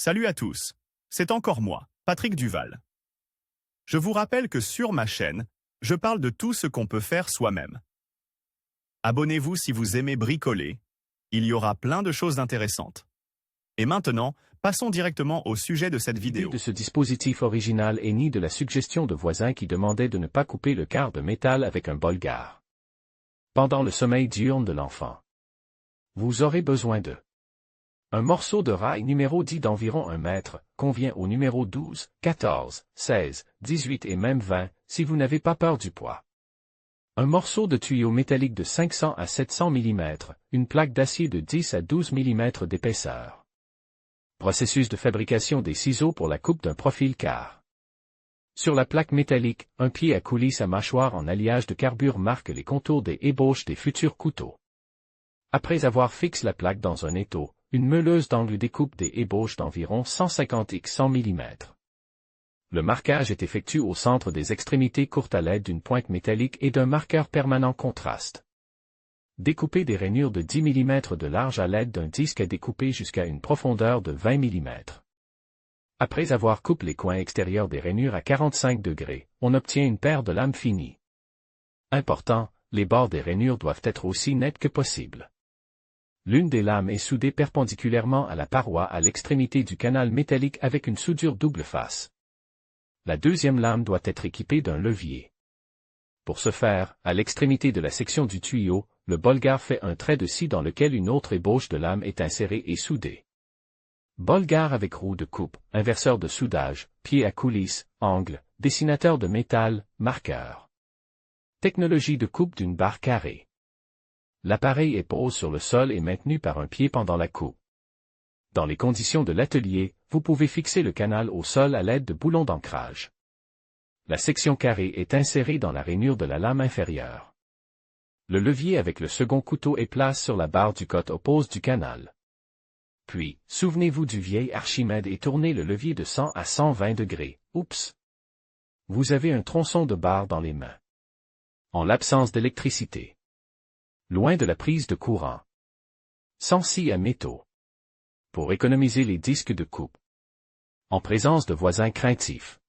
Salut à tous, c'est encore moi, Patrick Duval. Je vous rappelle que sur ma chaîne, je parle de tout ce qu'on peut faire soi-même. Abonnez-vous si vous aimez bricoler, il y aura plein de choses intéressantes. Et maintenant, passons directement au sujet de cette vidéo. L'idée de ce dispositif original est née de la suggestion de voisins qui demandaient de ne pas couper le quart de métal avec un bolgar pendant le sommeil diurne de l'enfant. Vous aurez besoin de un morceau de rail numéro 10 d'environ 1 mètre, convient au numéro 12, 14, 16, 18 et même 20, si vous n'avez pas peur du poids. Un morceau de tuyau métallique de 500 à 700 mm, une plaque d'acier de 10 à 12 mm d'épaisseur. Processus de fabrication des ciseaux pour la coupe d'un profil quart. Sur la plaque métallique, un pied à coulisse à mâchoire en alliage de carbure marque les contours des ébauches des futurs couteaux. Après avoir fixé la plaque dans un étau, une meuleuse d'angle découpe des ébauches d'environ 150 x 100 mm. Le marquage est effectué au centre des extrémités courtes à l'aide d'une pointe métallique et d'un marqueur permanent contraste. Découper des rainures de 10 mm de large à l'aide d'un disque à découper jusqu'à une profondeur de 20 mm. Après avoir coupé les coins extérieurs des rainures à 45 degrés, on obtient une paire de lames finies. Important, les bords des rainures doivent être aussi nets que possible. L'une des lames est soudée perpendiculairement à la paroi à l'extrémité du canal métallique avec une soudure double face. La deuxième lame doit être équipée d'un levier. Pour ce faire, à l'extrémité de la section du tuyau, le bolgar fait un trait de scie dans lequel une autre ébauche de lame est insérée et soudée. Bolgar avec roue de coupe, inverseur de soudage, pied à coulisse, angle, dessinateur de métal, marqueur. Technologie de coupe d'une barre carrée. L'appareil est posé sur le sol et maintenu par un pied pendant la coupe. Dans les conditions de l'atelier, vous pouvez fixer le canal au sol à l'aide de boulons d'ancrage. La section carrée est insérée dans la rainure de la lame inférieure. Le levier avec le second couteau est placé sur la barre du côté opposé du canal. Puis, souvenez-vous du vieil Archimède et tournez le levier de 100 à 120 degrés. Oups! Vous avez un tronçon de barre dans les mains. En l'absence d'électricité. Loin de la prise de courant. Sans scie à métaux. Pour économiser les disques de coupe. En présence de voisins craintifs.